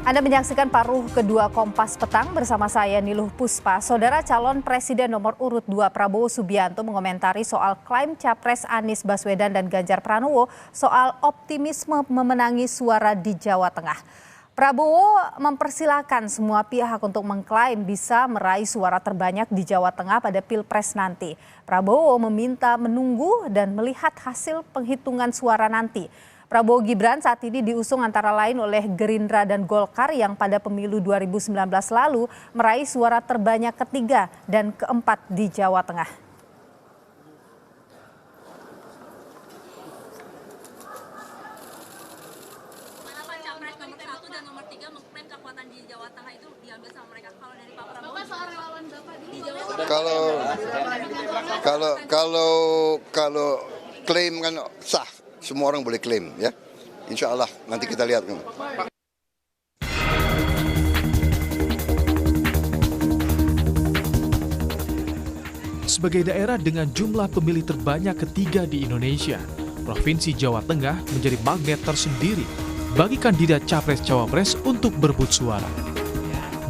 Anda menyaksikan paruh kedua Kompas Petang bersama saya Niluh Puspa. Saudara calon Presiden nomor urut 2 Prabowo Subianto mengomentari soal klaim Capres Anies Baswedan dan Ganjar Pranowo soal optimisme memenangi suara di Jawa Tengah. Prabowo mempersilahkan semua pihak untuk mengklaim bisa meraih suara terbanyak di Jawa Tengah pada Pilpres nanti. Prabowo meminta menunggu dan melihat hasil penghitungan suara nanti. Prabowo Gibran saat ini diusung antara lain oleh Gerindra dan Golkar yang pada pemilu 2019 lalu meraih suara terbanyak ketiga dan keempat di Jawa Tengah. Kenapa Capres nomor 1 dan nomor 3 mengklaim kekuatan di Jawa Tengah itu diambil sama mereka? Kalau dari Pak Prabowo, Bapak soal relawan Bapak di Jawa Tengah. Kalau klaim kan sah, semua orang boleh klaim ya. Insya Allah nanti kita lihat. Sebagai daerah dengan jumlah pemilih terbanyak ketiga di Indonesia, Provinsi Jawa Tengah menjadi magnet tersendiri bagi kandidat Capres-Cawapres untuk berebut suara.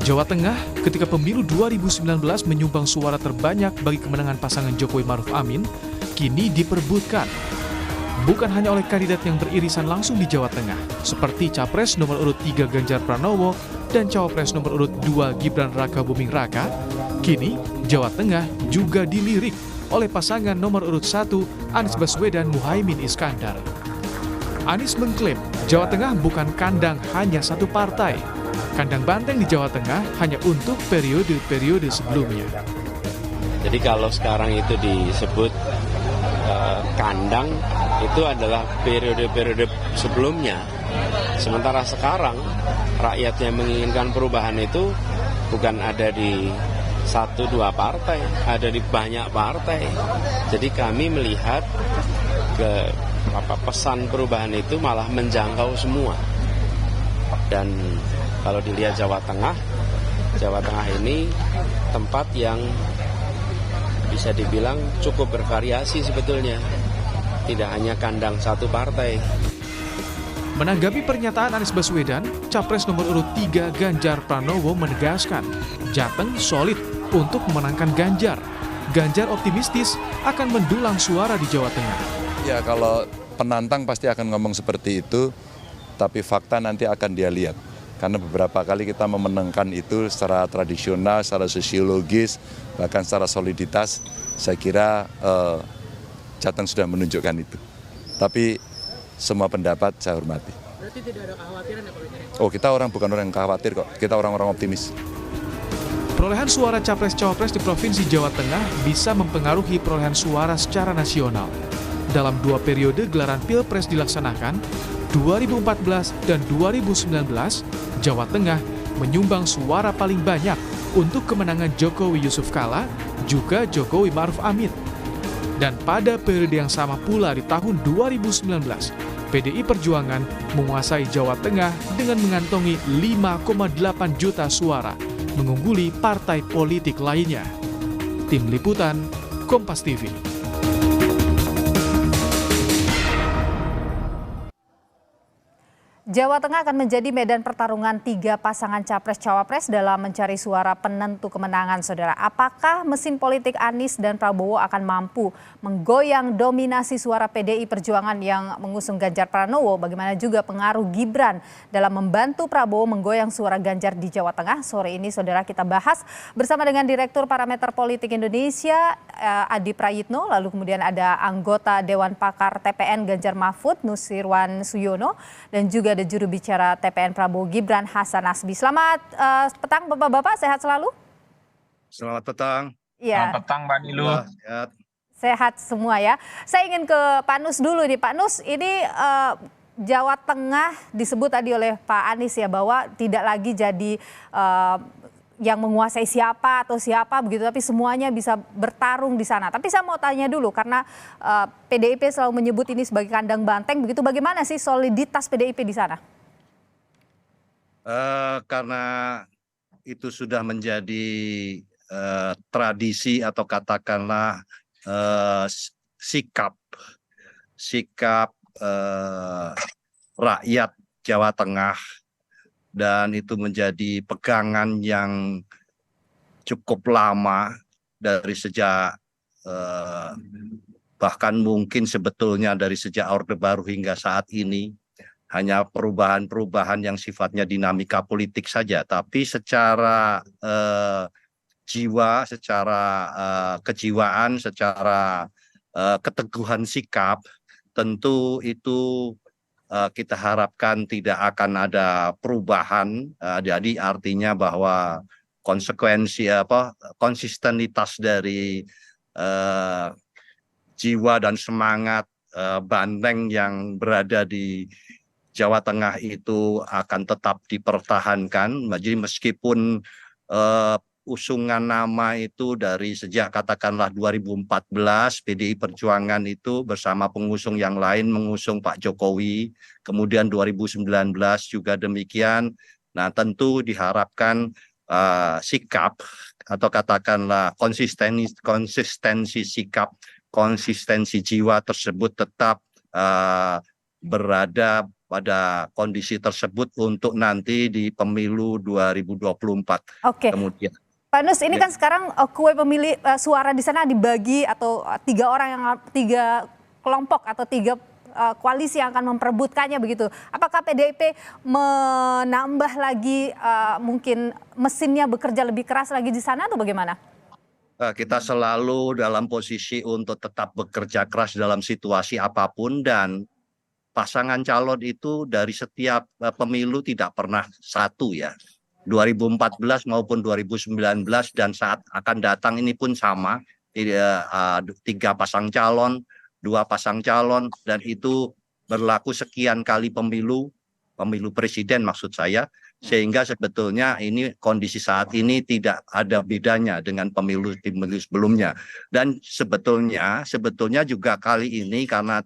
Jawa Tengah ketika pemilu 2019 menyumbang suara terbanyak bagi kemenangan pasangan Jokowi Maruf Amin, kini diperebutkan bukan hanya oleh kandidat yang beririsan langsung di Jawa Tengah, seperti Capres nomor urut 3 Ganjar Pranowo dan Cawapres nomor urut 2 Gibran Rakabuming Raka, kini Jawa Tengah juga dilirik oleh pasangan nomor urut 1 Anies Baswedan Muhaimin Iskandar. Anies mengklaim Jawa Tengah bukan kandang hanya satu partai. Kandang banteng di Jawa Tengah hanya untuk periode-periode sebelumnya. Jadi kalau sekarang itu disebut kandang, itu adalah periode-periode sebelumnya. Sementara sekarang rakyat yang menginginkan perubahan itu bukan ada di 1-2 partai, ada di banyak partai. Jadi kami melihat pesan perubahan itu malah menjangkau semua. Dan kalau dilihat Jawa Tengah ini tempat yang bisa dibilang cukup bervariasi sebetulnya. Tidak hanya kandang satu partai. Menanggapi pernyataan Anies Baswedan, Capres nomor urut 3 Ganjar Pranowo menegaskan Jateng solid untuk memenangkan Ganjar. Ganjar optimistis akan mendulang suara di Jawa Tengah. Ya kalau penantang pasti akan ngomong seperti itu, tapi fakta nanti akan dia lihat. Karena beberapa kali kita memenangkan itu secara tradisional, secara sosiologis, bahkan secara soliditas, saya kira Jateng sudah menunjukkan itu. Tapi semua pendapat saya hormati. Berarti tidak ada kekhawatiran ya Pak? Oh, kita bukan orang yang khawatir kok, kita orang-orang optimis. Perolehan suara Capres-Cawapres di Provinsi Jawa Tengah bisa mempengaruhi perolehan suara secara nasional. Dalam 2 periode gelaran Pilpres dilaksanakan, 2014 dan 2019, Jawa Tengah menyumbang suara paling banyak untuk kemenangan Jokowi Yusuf Kala, juga Jokowi Maruf Amin. Dan pada periode yang sama pula di tahun 2019, PDI Perjuangan menguasai Jawa Tengah dengan mengantongi 5,8 juta suara, mengungguli partai politik lainnya. Tim Liputan, Kompas TV. Jawa Tengah akan menjadi medan pertarungan 3 pasangan Capres-Cawapres dalam mencari suara penentu kemenangan, saudara. Apakah mesin politik Anies dan Prabowo akan mampu menggoyang dominasi suara PDI Perjuangan yang mengusung Ganjar Pranowo? Bagaimana juga pengaruh Gibran dalam membantu Prabowo menggoyang suara Ganjar di Jawa Tengah? Sore ini, saudara, kita bahas bersama dengan Direktur Parameter Politik Indonesia, Adi Prayitno. Lalu kemudian ada anggota Dewan Pakar TPN Ganjar Mahfud, Nusirwan Suyono, dan juga ada juru bicara TPN Prabowo Gibran, Hasan Nasbi. Selamat petang Bapak-Bapak, sehat selalu? Selamat petang. Ya. Selamat petang Mbak Nilu. Sehat semua ya. Saya ingin ke Pak Nus dulu nih. Pak Nus, ini Jawa Tengah disebut tadi oleh Pak Anies ya bahwa tidak lagi jadi yang menguasai siapa atau siapa begitu, tapi semuanya bisa bertarung di sana. Tapi saya mau tanya dulu karena PDIP selalu menyebut ini sebagai kandang banteng, begitu bagaimana sih soliditas PDIP di sana? Karena itu sudah menjadi tradisi atau katakanlah sikap rakyat Jawa Tengah dan itu menjadi pegangan yang cukup lama dari sejak bahkan mungkin sebetulnya dari sejak Orde Baru hingga saat ini. Hanya perubahan-perubahan yang sifatnya dinamika politik saja, tapi secara jiwa, secara kejiwaan, secara keteguhan sikap, tentu itu kita harapkan tidak akan ada perubahan. Jadi artinya bahwa konsistenitas dari jiwa dan semangat Banteng yang berada di Jawa Tengah itu akan tetap dipertahankan. Jadi meskipun usungan nama itu dari sejak katakanlah 2014 PDI Perjuangan itu bersama pengusung yang lain mengusung Pak Jokowi, kemudian 2019 juga demikian. Nah, tentu diharapkan sikap atau katakanlah konsistensi sikap, konsistensi jiwa tersebut tetap berada pada kondisi tersebut untuk nanti di pemilu 2024. Oke. Kemudian Pak Nus, ini kan sekarang kue pemilih suara di sana dibagi atau tiga kelompok atau tiga koalisi yang akan memperebutkannya begitu. Apakah PDIP menambah lagi mungkin mesinnya bekerja lebih keras lagi di sana atau bagaimana? Kita selalu dalam posisi untuk tetap bekerja keras dalam situasi apapun, dan pasangan calon itu dari setiap pemilu tidak pernah satu ya. 2014 maupun 2019 dan saat akan datang ini pun sama. 3 pasang calon, 2 pasang calon, dan itu berlaku sekian kali pemilu presiden maksud saya. Sehingga sebetulnya ini kondisi saat ini tidak ada bedanya dengan pemilu sebelumnya. Dan sebetulnya juga kali ini karena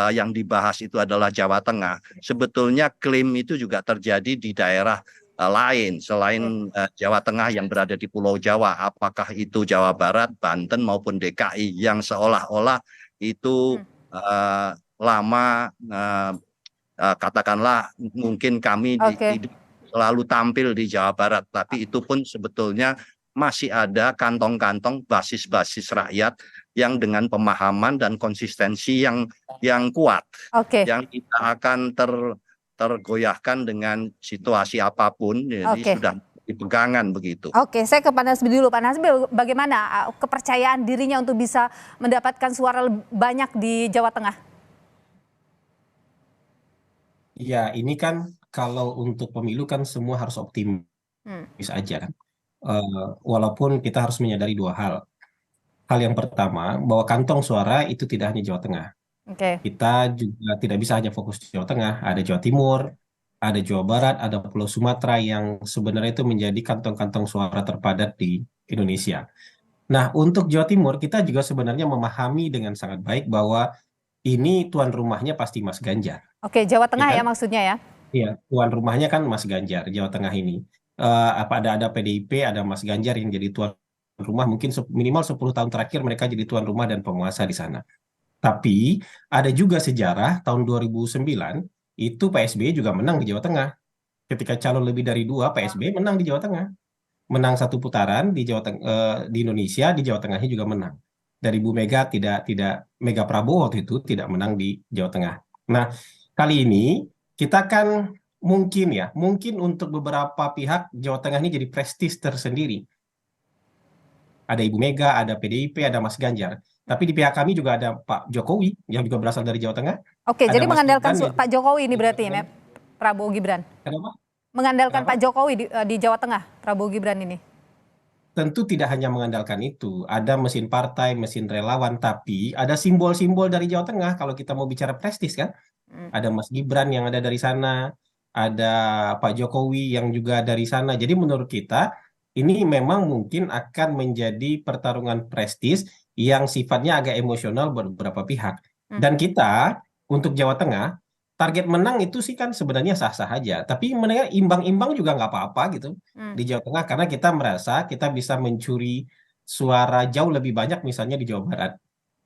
yang dibahas itu adalah Jawa Tengah, sebetulnya klaim itu juga terjadi di daerah lain selain Jawa Tengah yang berada di Pulau Jawa, apakah itu Jawa Barat, Banten maupun DKI, yang seolah-olah itu lama katakanlah mungkin kami selalu tampil di Jawa Barat, tapi itu pun sebetulnya masih ada kantong-kantong basis-basis rakyat yang dengan pemahaman dan konsistensi yang kuat, yang tidak akan tergoyahkan dengan situasi apapun, jadi sudah dipegangan begitu. Oke, saya ke Pak Nasbi dulu. Pak Nasbi, bagaimana kepercayaan dirinya untuk bisa mendapatkan suara banyak di Jawa Tengah? Ya, ini kan kalau untuk pemilu kan semua harus optimis aja kan. Walaupun kita harus menyadari 2 hal. Hal yang pertama, bahwa kantong suara itu tidak hanya Jawa Tengah. Kita juga tidak bisa hanya fokus di Jawa Tengah. Ada Jawa Timur, ada Jawa Barat, ada Pulau Sumatera yang sebenarnya itu menjadi kantong-kantong suara terpadat di Indonesia. Nah, untuk Jawa Timur kita juga sebenarnya memahami dengan sangat baik bahwa ini tuan rumahnya pasti Mas Ganjar. Oke, Jawa Tengah ya maksudnya ya? Iya, tuan rumahnya kan Mas Ganjar, Jawa Tengah ini. Ada PDIP, ada Mas Ganjar yang jadi tuan rumah, mungkin minimal 10 tahun terakhir mereka jadi tuan rumah dan penguasa di sana. Tapi ada juga sejarah tahun 2009 itu PSBY juga menang di Jawa Tengah. Ketika calon lebih dari 2, PSBY menang di Jawa Tengah. Menang 1 putaran di di Indonesia, di Jawa Tengahnya juga menang. Dari Bu Mega tidak Mega Prabowo waktu itu tidak menang di Jawa Tengah. Nah, kali ini kita kan mungkin untuk beberapa pihak Jawa Tengah ini jadi prestis tersendiri. Ada Ibu Mega, ada PDIP, ada Mas Ganjar. Tapi di pihak kami juga ada Pak Jokowi yang juga berasal dari Jawa Tengah. Oke, jadi mengandalkan Pak Jokowi ini berarti ya, Prabowo Gibran. Kenapa? Mengandalkan Pak Jokowi di Jawa Tengah, Prabowo Gibran ini. Tentu tidak hanya mengandalkan itu. Ada mesin partai, mesin relawan, tapi ada simbol-simbol dari Jawa Tengah kalau kita mau bicara prestis kan. Ada Mas Gibran yang ada dari sana, ada Pak Jokowi yang juga dari sana. Jadi menurut kita ini memang mungkin akan menjadi pertarungan prestis yang sifatnya agak emosional beberapa pihak. Dan kita untuk Jawa Tengah, target menang itu sih kan sebenarnya sah-sah aja. Tapi menengah imbang-imbang juga nggak apa-apa gitu di Jawa Tengah. Karena kita merasa kita bisa mencuri suara jauh lebih banyak misalnya di Jawa Barat.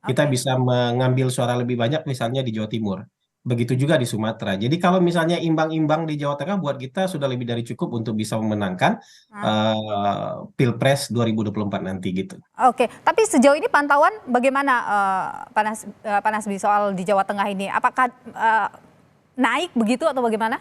Kita bisa mengambil suara lebih banyak misalnya di Jawa Timur. Begitu juga di Sumatera. Jadi kalau misalnya imbang-imbang di Jawa Tengah buat kita sudah lebih dari cukup untuk bisa memenangkan Pilpres 2024 nanti gitu. Oke, tapi sejauh ini pantauan bagaimana Pak Nasbi soal di Jawa Tengah ini? Apakah naik begitu atau bagaimana?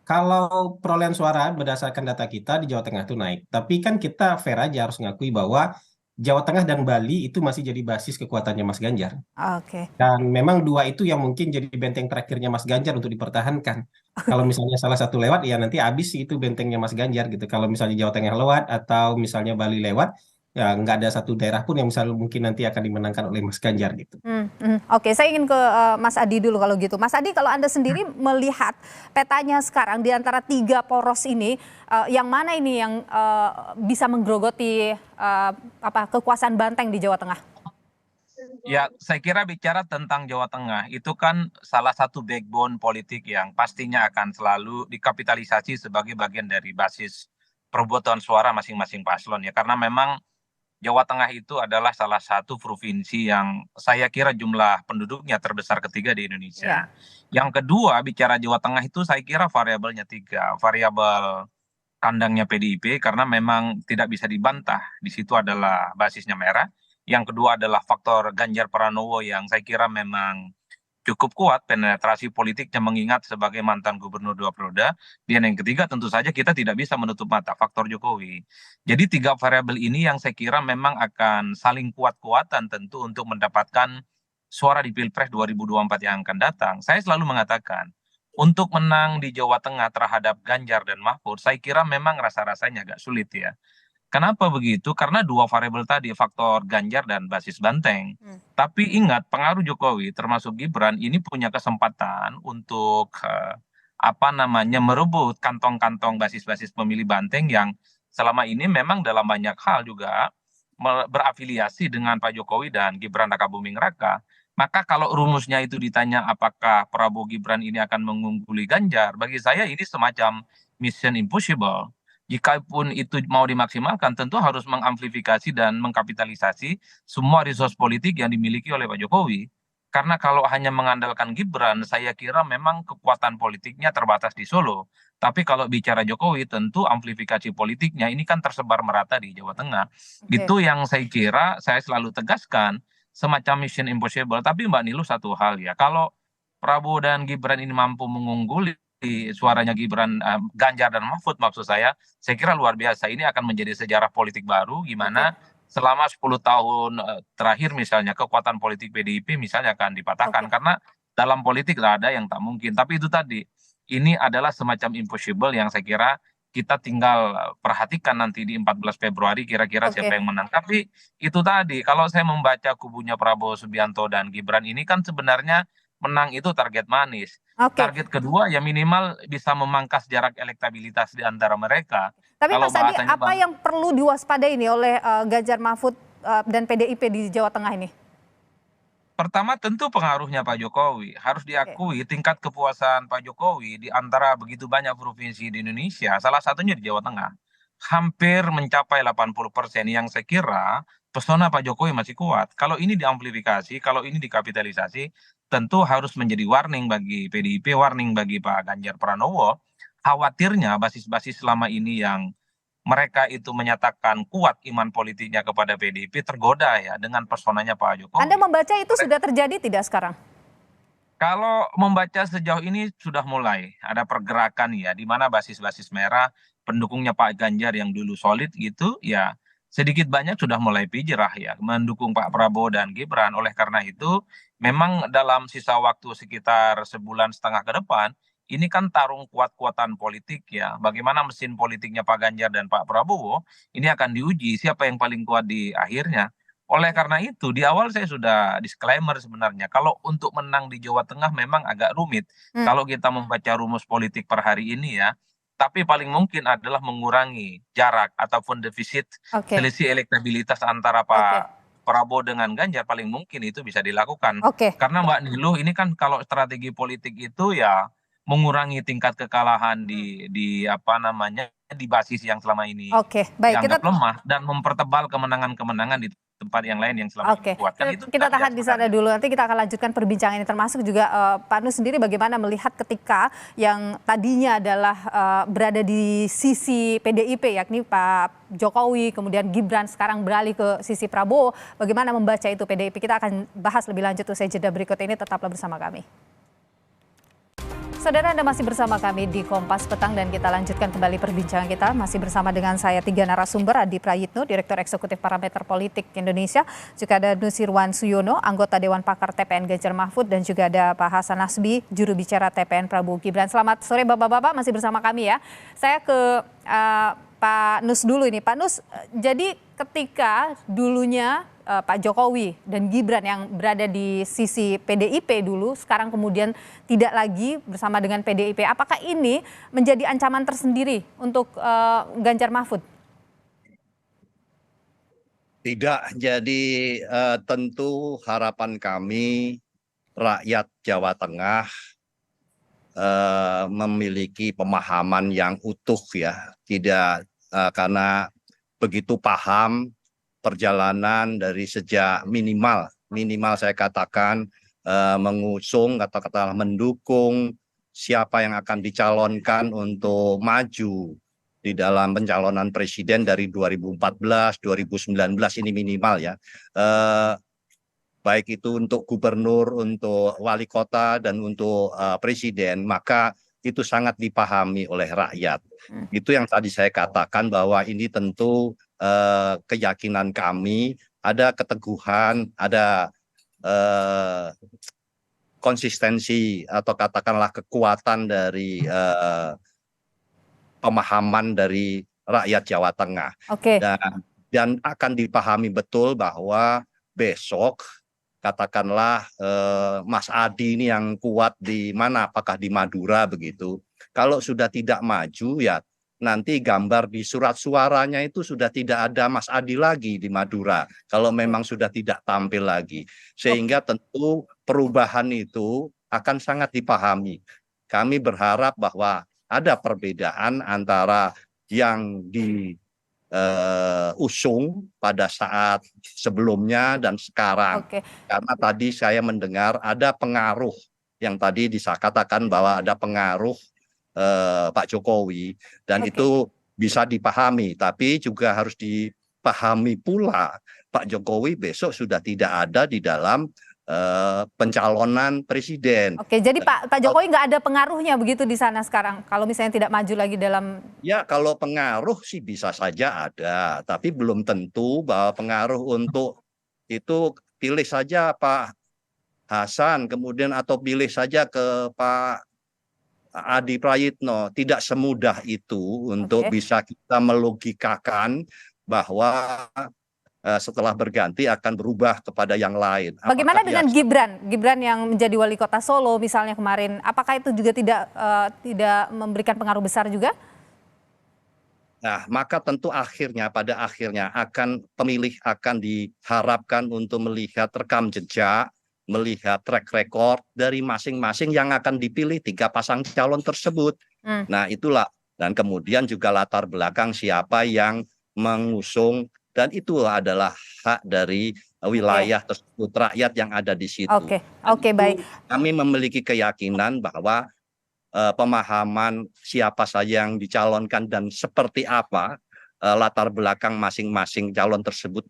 Kalau perolehan suara berdasarkan data kita di Jawa Tengah itu naik. Tapi kan kita fair aja harus ngakui bahwa Jawa Tengah dan Bali itu masih jadi basis kekuatannya Mas Ganjar. Oke. Dan memang dua itu yang mungkin jadi benteng terakhirnya Mas Ganjar untuk dipertahankan. Kalau misalnya salah satu lewat, ya nanti habis sih itu bentengnya Mas Ganjar gitu. Kalau misalnya Jawa Tengah lewat atau misalnya Bali lewat, ya nggak ada satu daerah pun yang misalnya mungkin nanti akan dimenangkan oleh Mas Ganjar gitu. Oke, saya ingin ke Mas Adi dulu kalau gitu. Mas Adi, kalau Anda sendiri melihat petanya sekarang di antara 3 poros ini, yang mana ini yang bisa menggerogoti kekuasaan banteng di Jawa Tengah? Ya, saya kira bicara tentang Jawa Tengah itu kan salah satu backbone politik yang pastinya akan selalu dikapitalisasi sebagai bagian dari basis perebutan suara masing-masing paslon ya. Karena memang Jawa Tengah itu adalah salah satu provinsi yang saya kira jumlah penduduknya terbesar ketiga di Indonesia. Yang kedua, bicara Jawa Tengah itu saya kira variabelnya 3. Variabel kandangnya PDIP karena memang tidak bisa dibantah. Di situ adalah basisnya merah. Yang kedua adalah faktor Ganjar Pranowo yang saya kira memang cukup kuat penetrasi politiknya mengingat sebagai mantan gubernur 2 periode. Dan yang ketiga tentu saja kita tidak bisa menutup mata faktor Jokowi. Jadi 3 variabel ini yang saya kira memang akan saling kuat-kuatan tentu untuk mendapatkan suara di Pilpres 2024 yang akan datang. Saya selalu mengatakan untuk menang di Jawa Tengah terhadap Ganjar dan Mahfud saya kira memang rasa-rasanya agak sulit ya. Kenapa begitu? Karena 2 variabel tadi, faktor Ganjar dan basis banteng. Tapi ingat, pengaruh Jokowi termasuk Gibran ini punya kesempatan untuk merebut kantong-kantong basis-basis pemilih banteng yang selama ini memang dalam banyak hal juga berafiliasi dengan Pak Jokowi dan Gibran Rakabuming Raka. Maka kalau rumusnya itu ditanya apakah Prabowo Gibran ini akan mengungguli Ganjar, bagi saya ini semacam mission impossible. Jikapun itu mau dimaksimalkan, tentu harus mengamplifikasi dan mengkapitalisasi semua resource politik yang dimiliki oleh Pak Jokowi. Karena kalau hanya mengandalkan Gibran, saya kira memang kekuatan politiknya terbatas di Solo. Tapi kalau bicara Jokowi, tentu amplifikasi politiknya ini kan tersebar merata di Jawa Tengah. Itu yang saya kira saya selalu tegaskan, semacam mission impossible. Tapi Mbak Nilu satu hal ya, kalau Prabowo dan Gibran ini mampu mengungguli suaranya Ganjar dan Mahfud maksud saya kira luar biasa. Ini akan menjadi sejarah politik baru gimana selama 10 tahun terakhir misalnya kekuatan politik PDIP misalnya akan dipatahkan karena dalam politik tidak ada yang tak mungkin. Tapi itu tadi, ini adalah semacam impossible yang saya kira kita tinggal perhatikan nanti di 14 Februari kira-kira siapa yang menang. Tapi itu tadi, kalau saya membaca kubunya Prabowo Subianto dan Gibran ini kan sebenarnya menang itu target manis. Target kedua ya minimal bisa memangkas jarak elektabilitas di antara mereka. Tapi Mas Adi, apa yang perlu diwaspadai ini oleh Ganjar Mahfud dan PDIP di Jawa Tengah ini? Pertama tentu pengaruhnya Pak Jokowi. Harus diakui tingkat kepuasan Pak Jokowi di antara begitu banyak provinsi di Indonesia, salah satunya di Jawa Tengah. Hampir mencapai 80% yang saya kira pesona Pak Jokowi masih kuat. Kalau ini diamplifikasi, kalau ini dikapitalisasi, tentu harus menjadi warning bagi PDIP, warning bagi Pak Ganjar Pranowo. Khawatirnya basis-basis selama ini yang mereka itu menyatakan kuat iman politiknya kepada PDIP tergoda ya dengan personanya Pak Jokowi. Anda membaca itu sudah terjadi tidak sekarang? Kalau membaca sejauh ini sudah mulai ada pergerakan ya, di mana basis-basis merah pendukungnya Pak Ganjar yang dulu solid gitu ya sedikit banyak sudah mulai hijrah ya mendukung Pak Prabowo dan Gibran. Oleh karena itu memang dalam sisa waktu sekitar sebulan setengah ke depan ini kan tarung kuat-kuatan politik ya. Bagaimana mesin politiknya Pak Ganjar dan Pak Prabowo ini akan diuji siapa yang paling kuat di akhirnya. Oleh karena itu di awal saya sudah disclaimer sebenarnya kalau untuk menang di Jawa Tengah memang agak rumit kalau kita membaca rumus politik per hari ini ya. Tapi paling mungkin adalah mengurangi jarak ataupun defisit selisih elektabilitas antara Pak Prabowo dengan Ganjar paling mungkin itu bisa dilakukan. Karena Mbak Nilu ini kan kalau strategi politik itu ya mengurangi tingkat kekalahan di basis yang selama ini dianggap lemah dan mempertebal kemenangan-kemenangan di tempat yang lain yang selama ini kuat. Kan itu kita tahan di sana dulu. Nanti kita akan lanjutkan perbincangan ini, termasuk juga Pak Nus sendiri bagaimana melihat ketika yang tadinya adalah berada di sisi PDIP, yakni Pak Jokowi, kemudian Gibran sekarang beralih ke sisi Prabowo. Bagaimana membaca itu PDIP? Kita akan bahas lebih lanjut usai jeda berikut ini. Tetaplah bersama kami. Saudara, Anda masih bersama kami di Kompas Petang dan kita lanjutkan kembali perbincangan kita. Masih bersama dengan saya 3 narasumber, Adi Prayitno, Direktur Eksekutif Parameter Politik Indonesia. Juga ada Nusirwan Suyono, anggota Dewan Pakar TPN Ganjar Mahfud. Dan juga ada Pak Hasan Nasbi, juru bicara TPN Prabowo Gibran. Selamat sore Bapak-Bapak, masih bersama kami ya. Saya ke Pak Nus dulu ini. Pak Nus, jadi ketika dulunya Pak Jokowi dan Gibran yang berada di sisi PDIP dulu, sekarang kemudian tidak lagi bersama dengan PDIP. Apakah ini menjadi ancaman tersendiri untuk Ganjar Mahfud? Tidak, jadi tentu harapan kami rakyat Jawa Tengah memiliki pemahaman yang utuh ya, tidak karena begitu paham perjalanan dari sejak minimal saya katakan mengusung kata-kata mendukung siapa yang akan dicalonkan untuk maju di dalam pencalonan presiden dari 2014, 2019 ini minimal ya. Baik itu untuk gubernur, untuk wali kota dan untuk presiden, maka itu sangat dipahami oleh rakyat. Itu yang tadi saya katakan bahwa ini tentu keyakinan kami, ada keteguhan, ada konsistensi atau katakanlah kekuatan dari pemahaman dari rakyat Jawa Tengah. Dan akan dipahami betul bahwa besok katakanlah Mas Adi ini yang kuat di mana, apakah di Madura begitu. Kalau sudah tidak maju ya nanti gambar di surat suaranya itu sudah tidak ada Mas Adi lagi di Madura. Kalau memang sudah tidak tampil lagi. Sehingga tentu perubahan itu akan sangat dipahami. Kami berharap bahwa ada perbedaan antara yang diusung pada saat sebelumnya dan sekarang. Karena tadi saya mendengar ada pengaruh yang tadi dikatakan bahwa ada pengaruh Pak Jokowi dan itu bisa dipahami, tapi juga harus dipahami pula Pak Jokowi besok sudah tidak ada di dalam pencalonan presiden. Jadi Pak Jokowi nggak ada pengaruhnya begitu di sana sekarang kalau misalnya tidak maju lagi dalam. Ya kalau pengaruh sih bisa saja ada, tapi belum tentu bahwa pengaruh untuk itu pilih saja Pak Hasan kemudian atau pilih saja ke Pak Adi Prayitno. Tidak semudah itu untuk bisa kita melogikakan bahwa setelah berganti akan berubah kepada yang lain. Bagaimana dengan Gibran yang menjadi wali kota Solo misalnya kemarin, apakah itu juga tidak memberikan pengaruh besar juga? Nah, maka tentu pada akhirnya pemilih akan diharapkan untuk melihat rekam jejak, melihat track record dari masing-masing yang akan dipilih 3 pasang calon tersebut. Nah itulah, dan kemudian juga latar belakang siapa yang mengusung, dan itu adalah hak dari wilayah tersebut, rakyat yang ada di situ. Baik. Kami memiliki keyakinan bahwa pemahaman siapa saja yang dicalonkan dan seperti apa latar belakang masing-masing calon tersebut,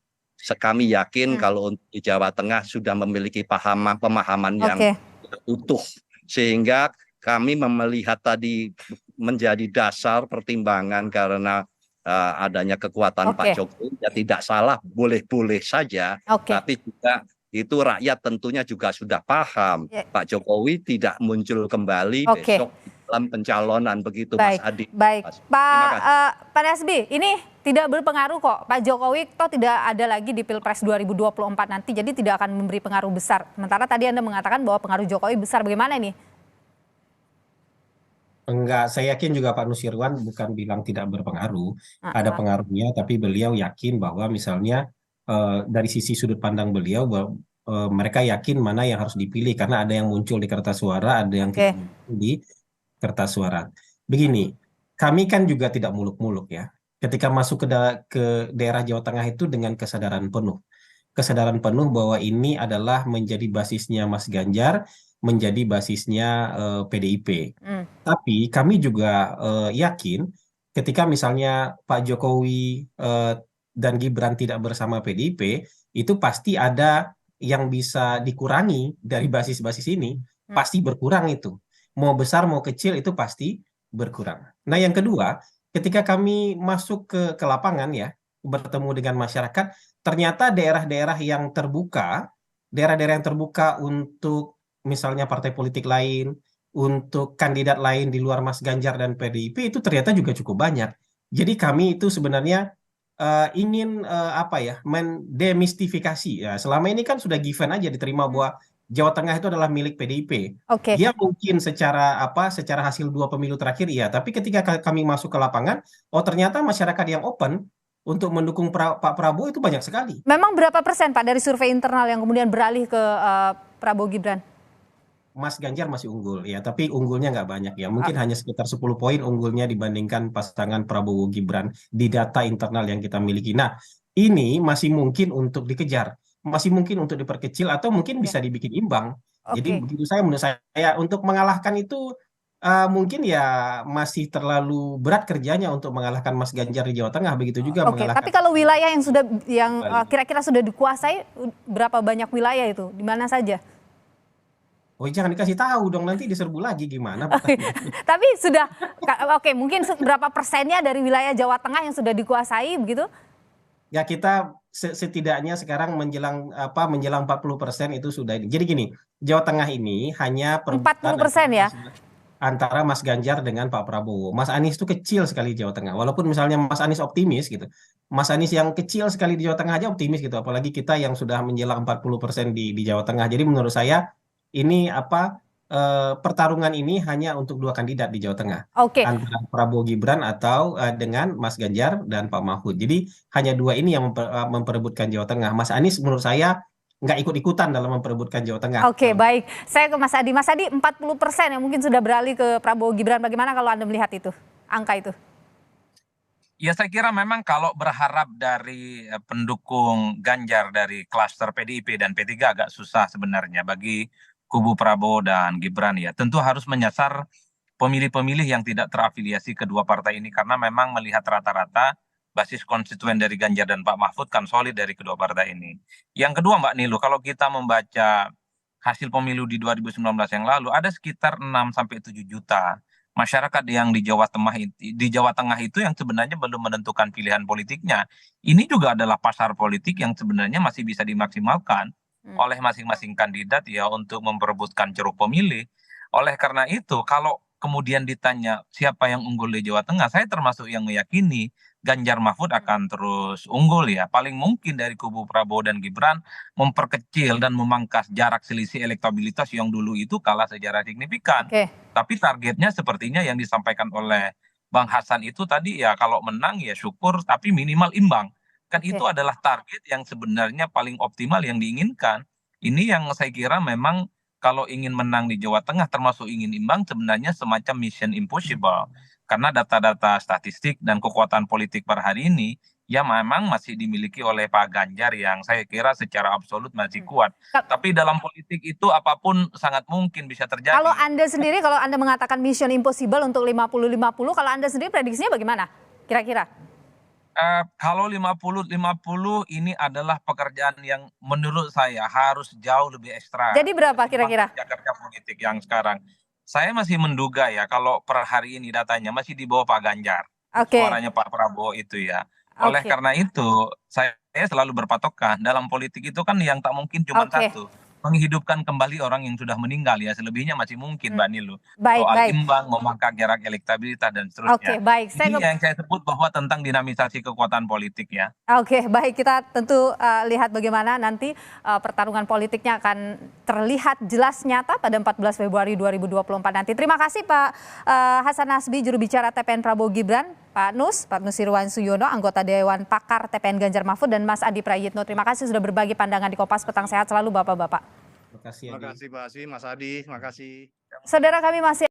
kami yakin kalau untuk di Jawa Tengah sudah memiliki pemahaman yang utuh, sehingga kami melihat tadi menjadi dasar pertimbangan karena adanya kekuatan Pak Jokowi. Ya tidak salah, boleh-boleh saja, tapi juga itu rakyat tentunya juga sudah paham Pak Jokowi tidak muncul kembali besok dalam pencalonan begitu. Mas Adi. Baik, Pak Nasbi, ini tidak berpengaruh kok. Pak Jokowi toh tidak ada lagi di Pilpres 2024 nanti, jadi tidak akan memberi pengaruh besar. Sementara tadi Anda mengatakan bahwa pengaruh Jokowi besar, bagaimana ini? Enggak, saya yakin juga Pak Nusirwan bukan bilang tidak berpengaruh, ada pengaruhnya, tapi beliau yakin bahwa misalnya dari sisi sudut pandang beliau bahwa mereka yakin mana yang harus dipilih karena ada yang muncul di kertas suara, ada yang tidak muncul di kertas suara. Begini, kami kan juga tidak muluk-muluk ya. Ketika masuk ke daerah Jawa Tengah itu dengan kesadaran penuh. kesadaran penuh bahwa ini adalah menjadi basisnya Mas Ganjar, menjadi basisnya PDIP. Tapi kami juga yakin ketika misalnya Pak Jokowi dan Gibran tidak bersama PDIP, itu pasti ada yang bisa dikurangi dari basis-basis ini, pasti berkurang itu. Mau besar mau kecil itu pasti berkurang. Nah, yang kedua, ketika kami masuk ke lapangan ya, bertemu dengan masyarakat, ternyata daerah-daerah yang terbuka, daerah-daerah yang terbuka untuk misalnya partai politik lain, untuk kandidat lain di luar Mas Ganjar dan PDIP itu ternyata juga cukup banyak. Jadi kami itu sebenarnya ingin apa ya, mendemistifikasi ya. Selama ini kan sudah given aja diterima bahwa Jawa Tengah itu adalah milik PDIP. Oke. Dia mungkin secara hasil 2 pemilu terakhir iya, tapi ketika kami masuk ke lapangan, oh ternyata masyarakat yang open untuk mendukung Pak Prabowo itu banyak sekali. Memang berapa persen Pak dari survei internal yang kemudian beralih ke Prabowo Gibran? Mas Ganjar masih unggul ya, tapi unggulnya nggak banyak ya. Mungkin hanya sekitar 10 poin unggulnya dibandingkan pasangan Prabowo Gibran di data internal yang kita miliki. Nah, ini masih mungkin untuk dikejar, masih mungkin untuk diperkecil atau mungkin bisa dibikin imbang. Jadi begitu menurut saya untuk mengalahkan itu mungkin ya masih terlalu berat kerjanya untuk mengalahkan Mas Ganjar di Jawa Tengah, begitu juga mengalahkan. Tapi kalau wilayah yang kira-kira sudah dikuasai, berapa banyak wilayah itu? Di mana saja? Oh, jangan dikasih tahu dong, nanti diserbu lagi gimana? Tapi sudah, mungkin berapa persennya dari wilayah Jawa Tengah yang sudah dikuasai begitu? Ya kita setidaknya sekarang menjelang 40% itu sudah. Jadi gini, Jawa Tengah ini hanya 40% ya? Antara Mas Ganjar dengan Pak Prabowo. Mas Anies itu kecil sekali di Jawa Tengah. Walaupun misalnya Mas Anies optimis gitu. Mas Anies yang kecil sekali di Jawa Tengah aja optimis gitu. Apalagi kita yang sudah menjelang 40% di Jawa Tengah. Jadi menurut saya ini pertarungan ini hanya untuk 2 kandidat di Jawa Tengah. Antara Prabowo Gibran atau dengan Mas Ganjar dan Pak Mahfud. Jadi hanya 2 ini yang memperebutkan Jawa Tengah. Mas Anies menurut saya nggak ikut-ikutan dalam memperebutkan Jawa Tengah. Baik. Saya ke Mas Adi. Mas Adi, 40% yang mungkin sudah beralih ke Prabowo Gibran. Bagaimana kalau Anda melihat itu, angka itu? Ya, saya kira memang kalau berharap dari pendukung Ganjar dari klaster PDIP dan P3 agak susah sebenarnya bagi kubu Prabowo dan Gibran ya. Tentu harus menyasar pemilih-pemilih yang tidak terafiliasi kedua partai ini karena memang melihat rata-rata basis konstituen dari Ganjar dan Pak Mahfud kan solid dari kedua partai ini. Yang kedua Mbak Nilu, kalau kita membaca hasil pemilu di 2019 yang lalu ada sekitar 6-7 juta masyarakat yang di Jawa Tengah itu yang sebenarnya belum menentukan pilihan politiknya. Ini juga adalah pasar politik yang sebenarnya masih bisa dimaksimalkan oleh masing-masing kandidat ya untuk memperebutkan ceruk pemilih. Oleh karena itu kalau kemudian ditanya siapa yang unggul di Jawa Tengah, saya termasuk yang meyakini Ganjar Mahfud akan terus unggul ya. Paling mungkin dari kubu Prabowo dan Gibran memperkecil dan memangkas jarak selisih elektabilitas yang dulu itu kalah secara signifikan. Tapi targetnya sepertinya yang disampaikan oleh Bang Hasan itu tadi ya kalau menang ya syukur tapi minimal imbang. Kan itu adalah target yang sebenarnya paling optimal yang diinginkan. Ini yang saya kira memang kalau ingin menang di Jawa Tengah termasuk ingin imbang sebenarnya semacam mission impossible. Karena data-data statistik dan kekuatan politik per hari ini ya memang masih dimiliki oleh Pak Ganjar yang saya kira secara absolut masih kuat. Tapi dalam politik itu apapun sangat mungkin bisa terjadi. Kalau Anda sendiri, kalau Anda mengatakan mission impossible untuk 50-50, kalau Anda sendiri prediksinya bagaimana kira-kira? Kalau 50-50 ini adalah pekerjaan yang menurut saya harus jauh lebih ekstra. Jadi berapa kira-kira? Kerja politik yang sekarang. Saya masih menduga ya kalau per hari ini datanya masih di bawah Pak Ganjar. Suaranya Pak Prabowo itu ya. Oleh karena itu saya selalu berpatokan dalam politik itu kan yang tak mungkin cuma satu. Menghidupkan kembali orang yang sudah meninggal ya, selebihnya masih mungkin Mbak Nilu. Soal imbang, memangkas jarak elektabilitas dan seterusnya. Ini yang saya sebut bahwa tentang dinamisasi kekuatan politik ya. Baik, kita tentu lihat bagaimana nanti pertarungan politiknya akan terlihat jelas nyata pada 14 Februari 2024 nanti. Terima kasih Pak Hasan Nasbi, juru bicara TPN Prabowo Gibran, Pak Nusirwan Suyono, anggota Dewan Pakar TPN Ganjar Mahfud, dan Mas Adi Prayitno. Terima kasih sudah berbagi pandangan di Kompas Petang. Sehat selalu Bapak-Bapak. Terima kasih Pak Asi, Mas Adi, terima kasih. Saudara, kami masih